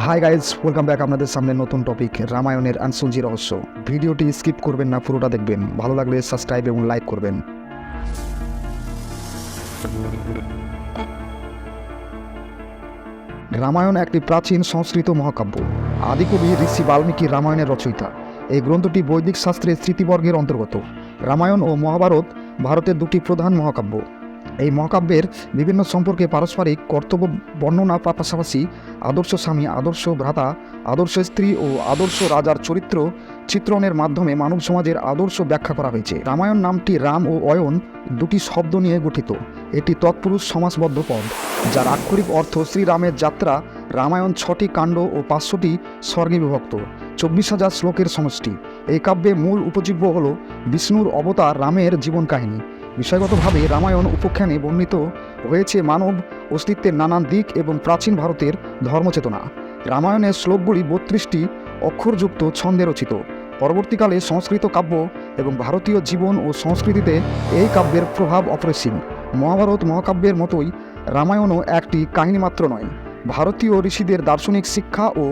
Hi guys, welcome back. আপনাদের সামনে নতুন টপিক, রামায়ণের আনসুলজি রহস্য। ভিডিওটি স্কিপ করবেন না, পুরোটা দেখবেন। ভালো লাগলে সাবস্ক্রাইব এবং লাইক করবেন। রামায়ণ একটি প্রাচীন সংস্কৃত মহাকাব্য। আদিকবি ঋষি বাল্মীকি রামায়ণের রচয়িতা। এই গ্রন্থটি বৈদিক শাস্ত্রের স্মৃতিবর্গের অন্তর্গত। রামায়ণ ও মহাভারত ভারতের দুটি প্রধান মহাকাব্য। এই মহাকাব্যের বিভিন্ন সম্পর্কে পারস্পরিক কর্তব্য বর্ণনা পাশাপাশি আদর্শ স্বামী, আদর্শ ভ্রাতা, আদর্শ স্ত্রী ও আদর্শ রাজার চরিত্র চিত্রণের মাধ্যমে মানব সমাজের আদর্শ ব্যাখ্যা করা হয়েছে। রামায়ণ নামটি রাম ও অয়ন দুটি শব্দ নিয়ে গঠিত। এটি তৎপুরুষ সমাসবদ্ধ পদ, যার আক্ষরিক অর্থ শ্রীরামের যাত্রা। রামায়ণ 6টি কাণ্ড ও 500টি স্বর্গে বিভক্ত, 24,000 শ্লোকের সমষ্টি। এই কাব্যে মূল উপজীব্য হল বিষ্ণুর অবতার রামের জীবন কাহিনী। বিষয়গতভাবে রামায়ণ উপাখ্যানে বর্ণিত হয়েছে মানব অস্তিত্বের নানান দিক এবং প্রাচীন ভারতের ধর্মচেতনা। রামায়ণের শ্লোকগুলি 32টি অক্ষরযুক্ত ছন্দে রচিত। পরবর্তীকালে সংস্কৃত কাব্য এবং ভারতীয় জীবন ও সংস্কৃতিতে এই কাব্যের প্রভাব অপরিসীম। মহাভারত মহাকাব্যের মতোই রামায়ণও একটি কাহিনী মাত্র নয়, ভারতীয় ঋষিদের দার্শনিক শিক্ষা ও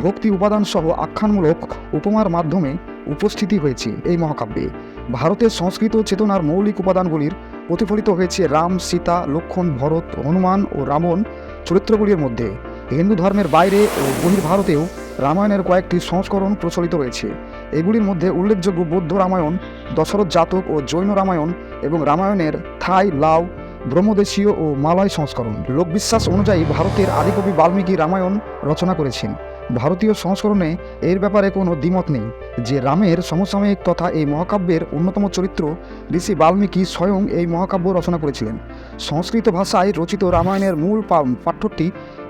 ভক্তি উপাদানসহ আখ্যানমূলক উপমার মাধ্যমে উপস্থিতি হয়েছে। এই মহাকাব্যে ভারতের সংস্কৃত চেতনার মৌলিক উপাদানগুলির প্রতিফলিত হয়েছে রাম, সীতা, লক্ষ্মণ, ভরত, হনুমান ও রাবণ চরিত্রগুলির মধ্যে। হিন্দু ধর্মের বাইরে ও বহির্ভারতেও রামায়ণের কয়েকটি সংস্করণ প্রচলিত রয়েছে। এগুলির মধ্যে উল্লেখযোগ্য বৌদ্ধ রামায়ণ, দশরথ জাতক ও জৈন রামায়ণ এবং রামায়ণের থাই, লাও, ব্রহ্মদেশীয় ও মালয় সংস্করণ। লোকবিশ্বাস অনুযায়ী ভারতের আদিকবি বাল্মীকি রামায়ণ রচনা করেছেন। ভারতীয় সংস্করণে এর ব্যাপারে কোনো দ্বিমত নেই যে রামের সমসাময়িক তথা এই মহাকাব্যের অন্যতম চরিত্র ঋষি বাল্মীকি স্বয়ং এই মহাকাব্য রচনা করেছিলেন। সংস্কৃত ভাষায় রচিত রামায়ণের মূল পাঠ্যটি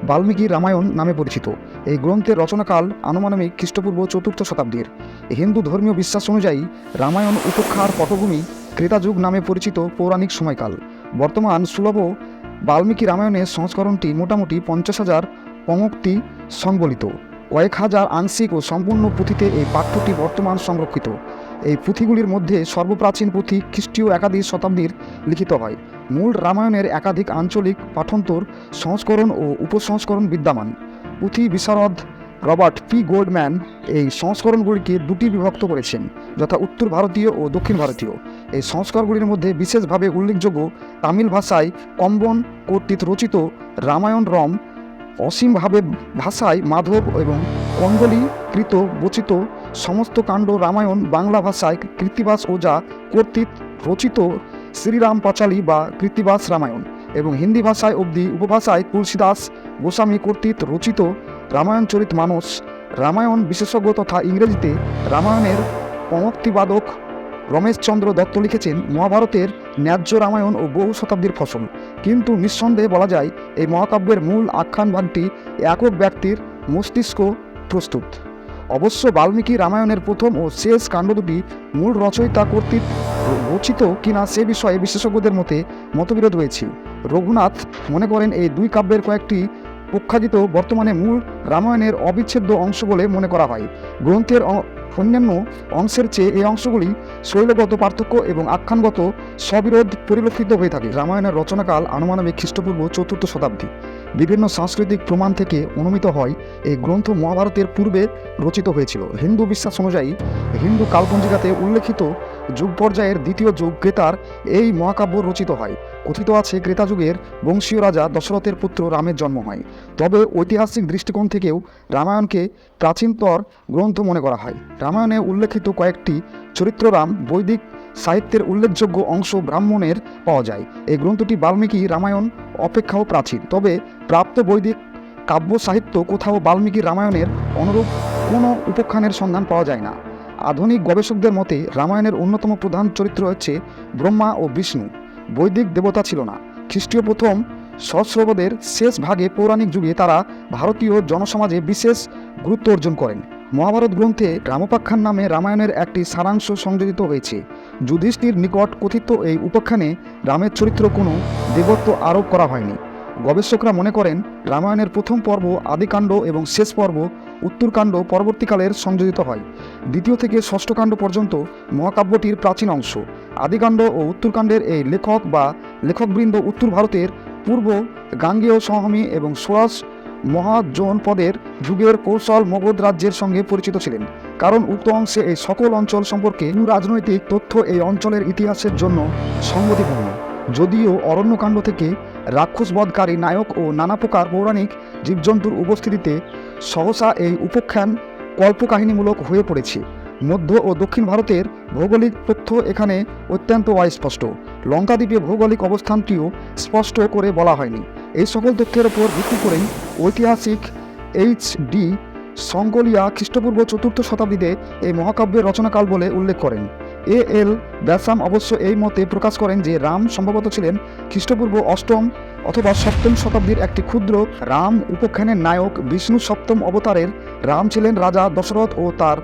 বাল্মীকি রামায়ণ নামে পরিচিত। এই গ্রন্থের রচনাকাল আনুমানিক খ্রিস্টপূর্ব 4র্থ শতাব্দীর। হিন্দু ধর্মীয় বিশ্বাস অনুযায়ী রামায়ণ উপেক্ষার পটভূমি ত্রেতাযুগ নামে পরিচিত পৌরাণিক সময়কাল। বর্তমান সুলভ বাল্মীকি রামায়ণের সংস্করণটি মোটামুটি 50,000 পঙ্ক্তি সংবলিত। কয়েক হাজার আংশিক ও সম্পূর্ণ পুঁথিতে এই পাঠ্যটি বর্তমান সংরক্ষিত। এই পুঁথিগুলির মধ্যে সর্বপ্রাচীন পুঁথি খ্রিস্টীয় একাদশ শতাব্দীর লিখিত হয়। মূল রামায়ণের একাধিক আঞ্চলিক পাঠান্তর, সংস্করণ ও উপসংস্করণ বিদ্যমান। পুঁথি বিশারদ রবার্ট পি গোল্ডম্যান এই সংস্করণগুলিকে দুটি বিভক্ত করেছেন, যথা উত্তর ভারতীয় ও দক্ষিণ ভারতীয়। এই সংস্করণগুলির মধ্যে বিশেষভাবে উল্লেখযোগ্য তামিল ভাষায় কম্বন কর্তৃক রচিত রামায়ণ রম, অসীমভাবে ভাষায় মাধব এবং কন্দলীকৃত বচিত সমস্ত কাণ্ড রামায়ণ, বাংলা ভাষায় কৃত্তিবাস ওঝা কর্তৃক রচিত শ্রীরাম পাঁচালী বা কৃত্তিবাস রামায়ণ এবং হিন্দি ভাষায় অবধি উপভাষায় তুলসীদাস গোস্বামী কর্তৃক রচিত রামায়ণচরিত মানস। রামায়ণ বিশেষজ্ঞ তথা ইংরেজিতে রামায়ণের পঙ্ক্তিবাদক রমেশচন্দ্র দত্ত লিখেছেন, মহাভারতের ন্যায্য রামায়ণ ও বহু শতাব্দীর ফসল। কিন্তু নিঃসন্দেহে বলা যায় এই মহাকাব্যের মূল আখ্যান ভাগটি একক ব্যক্তির মস্তিষ্ক প্রস্তুত। অবশ্য বাল্মীকি রামায়ণের প্রথম ও শেষ কাণ্ড দুটি মূল রচয়িতা কর্তৃক রচিত কিনা সে বিষয়ে বিশেষজ্ঞদের মতে মতবিরোধ রয়েছে। রঘুনাথ মনে করেন এই দুই কাব্যের কয়েকটি পক্ষাজিত বর্তমানে মূল রামায়ণের অবিচ্ছেদ্য অংশ বলে মনে করা হয়। গ্রন্থের অন্যান্য অংশের চেয়ে এই অংশগুলি শৈলগত পার্থক্য এবং আখ্যানগত স্ববিরোধ পরিলক্ষিত হয়ে থাকে। রামায়ণের রচনাকাল আনুমানিক খ্রিস্টপূর্ব 4র্থ শতাব্দী। বিভিন্ন সাংস্কৃতিক প্রমাণ থেকে অনুমিত হয় এই গ্রন্থ মহাভারতের পূর্বে রচিত হয়েছিল। হিন্দু বিশ্বাস অনুযায়ী হিন্দু কালপঞ্জিকাতে উল্লেখিত যুগ পর্যায়ের দ্বিতীয় যুগ ক্রেতার এই মহাকাব্য রচিত হয়। কথিত আছে ক্রেতা যুগের বংশীয় রাজা দশরথের পুত্র রামের জন্ম হয়। তবে ঐতিহাসিক দৃষ্টিকোণ থেকেও রামায়ণকে প্রাচীনতর গ্রন্থ মনে করা হয়। রামায়ণে উল্লেখিত কয়েকটি চরিত্র রাম বৈদিক সাহিত্যের উল্লেখযোগ্য অংশ ব্রাহ্মণের পাওয়া যায়। এই গ্রন্থটি বাল্মীকি রামায়ণ অপেক্ষাও প্রাচীন। তবে প্রাপ্ত বৈদিক কাব্য সাহিত্য কোথাও বাল্মীকি রামায়ণের অনুরূপ কোনো উপাখ্যানের সন্ধান পাওয়া যায় না। আধুনিক গবেষকদের মতে রামায়ণের অন্যতম প্রধান চরিত্র হচ্ছে ব্রহ্মা ও বিষ্ণু। বৈদিক দেবতা ছিল না। খ্রিস্টীয় প্রথম সহস্রাব্দের শেষ ভাগে পৌরাণিক যুগে তারা ভারতীয় জনসমাজে বিশেষ গুরুত্ব অর্জন করেন। মহাভারত গ্রন্থে রামোপাখ্যান নামে রামায়ণের একটি সারাংশ সংযোজিত হয়েছে। যুধিষ্ঠির নিকট কথিত এই উপাখ্যানে রামের চরিত্র কোনো দেবত্ব আরোপ করা হয়নি। গবেষকরা মনে করেন রামায়ণের প্রথম পর্ব আদিকাণ্ড এবং শেষ পর্ব উত্তরকাণ্ড পরবর্তীকালের সংযোজিত হয়। দ্বিতীয় থেকে ষষ্ঠ কাণ্ড পর্যন্ত মহাকাব্যটির প্রাচীন অংশ। আদিকাণ্ড ও উত্তরকাণ্ডের এই লেখক বা লেখকবৃন্দ উত্তর ভারতের পূর্ব গাঙ্গেয় সমভূমি এবং সোয়াস মহাজনপদের যুগের কৌশল মগধ রাজ্যের সঙ্গে পরিচিত ছিলেন, কারণ উক্ত অংশে এই সকল অঞ্চল সম্পর্কে রাজনৈতিক তথ্য এই অঞ্চলের ইতিহাসের জন্য সঙ্গতিপূর্ণ। যদিও অরণ্যকাণ্ড থেকে রাক্ষসবধকারী নায়ক ও নানা প্রকার পৌরাণিক জীবজন্তুর উপস্থিতিতে সহসা এই উপাখ্যান কল্পকাহিনীমূলক হয়ে পড়েছে। মধ্য ও দক্ষিণ ভারতের ভৌগোলিক তথ্য এখানে অত্যন্ত অস্পষ্ট। লঙ্কাদ্বীপে ভৌগোলিক অবস্থানটিও স্পষ্ট করে বলা হয়নি। এই সকল তথ্যের উপর ভিত্তি করেই ঐতিহাসিক এইচ.ডি. সংকলিয়া খ্রিস্টপূর্ব 4th শতাব্দীতে এই মহাকাব্যের রচনাকাল বলে উল্লেখ করেন। এ.এল. ব্যাসাম অবশ্য এই মতে প্রকাশ করেন যে রাম সম্ভবত ছিলেন খ্রিস্টপূর্ব 8ম অথবা 7ম শতাব্দীর একটি ক্ষুদ্র রাম উপাখ্যানের নায়ক। বিষ্ণু 7ম অবতারের রাম ছিলেন রাজা দশরথ ও তার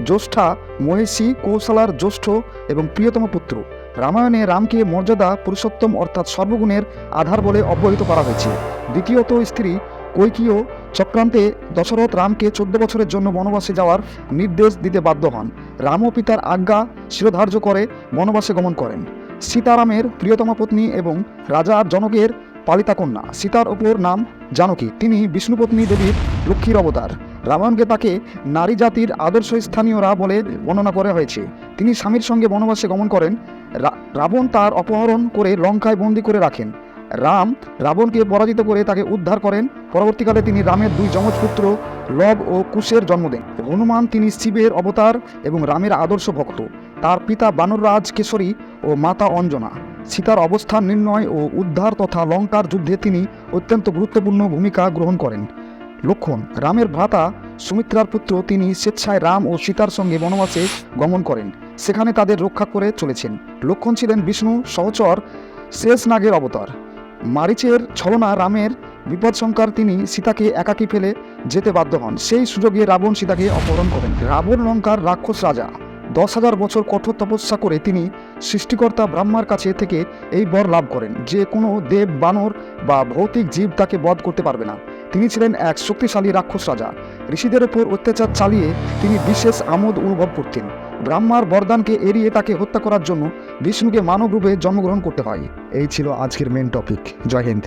জ্যেষ্ঠা মহিষী কৌশলার জ্যেষ্ঠ এবং প্রিয়তম পুত্র। রামায়ণে রামকে মর্যাদা পুরুষোত্তম অর্থাৎ সর্বগুণের আধার বলে অবহিত করা হয়েছে। দ্বিতীয়ত স্ত্রী কৈকেয়ী চক্রান্তে দশরথ রামকে 14 বছরের জন্য বনবাসে যাওয়ার নির্দেশ দিতে বাধ্য হন। রামও পিতার আজ্ঞা শিরোধার্য করে বনবাসে গমন করেন। সীতারামের প্রিয়তমা পত্নী এবং রাজা জনকের পালিতা কন্যা সীতার ওপর নাম জানকী। তিনি বিষ্ণুপত্নী দেবীর লক্ষ্মীর অবতার। রামায়ণকে তাকে নারী জাতির আদর্শ স্থানীয়রা বলে বর্ণনা করা হয়েছে। তিনি স্বামীর সঙ্গে বনবাসে গমন করেন। রাবণ তার অপহরণ করে লঙ্কায় বন্দী করে রাখেন। রাম রাবণকে পরাজিত করে তাকে উদ্ধার করেন। পরবর্তীকালে তিনি রামের 2 যমজ পুত্র লব ও কুশের জন্ম দেন। হনুমান তিনি শিবের অবতার এবং রামের আদর্শ ভক্ত। তার পিতা বানররাজ কেশরী ও মাতা অঞ্জনা। সীতার অবস্থান নির্ণয় ও উদ্ধার তথা লঙ্কার যুদ্ধে তিনি অত্যন্ত গুরুত্বপূর্ণ ভূমিকা গ্রহণ করেন। লক্ষণ রামের ভ্রাতা সুমিত্রার পুত্র। তিনি স্বেচ্ছায় রাম ও সীতার সঙ্গে বনবাসে গমন করেন, সেখানে তাদের রক্ষা করে চলেছেন। লক্ষণ ছিলেন বিষ্ণু সহচর শেষনাগের অবতার। মারিচের ছলনা রামের বিপদসংকার তিনি সীতাকে একাকী ফেলে যেতে বাধ্য হন। সেই সুযোগে রাবণ সীতাকে অপহরণ করেন। রাবণ লঙ্কার রাক্ষস রাজা। 10,000 বছর কঠোর তপস্যা করে তিনি সৃষ্টিকর্তা ব্রহ্মার কাছে থেকে এই বর লাভ করেন যে কোনো দেব, বানর বা ভৌতিক জীব তাকে বধ করতে পারবে না। তিনি ছিলেন এক শক্তিশালী রাক্ষস রাজা। ঋষিদের ওপর অত্যাচার চালিয়ে তিনি বিশেষ আমোদ অনুভব করতেন। ব্রহ্মার বরদানকে এড়িয়ে তাকে হত্যা করার জন্য বিষ্ণুকে মানব রূপে জন্মগ্রহণ করতে হয়। এই ছিল আজকের মেন টপিক। জয় হিন্দ।